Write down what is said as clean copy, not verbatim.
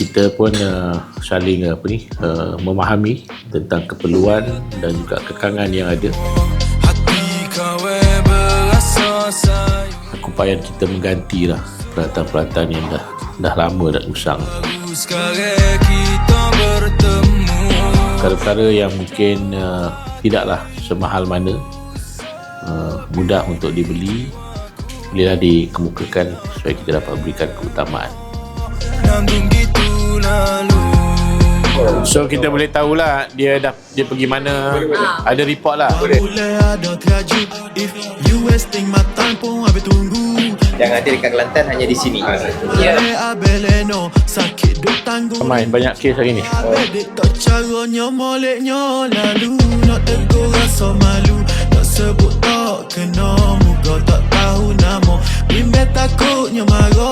kita pun saling memahami tentang keperluan dan juga kekangan yang ada. Upaya kita menggantilah peralatan-peralatan yang dah lama dah usang. Perkara-perkara yang mungkin tidaklah semahal mana, mudah untuk dibeli, bolehlah dikemukakan supaya kita dapat berikan keutamaan. So kita boleh tahulah dia pergi mana. Ada report lah. Yang ada dekat Kelantan hanya di sini. Ramai, banyak kes hari ni. Sebut tak kena muka tak tahu nama. Bimbel takutnya marah.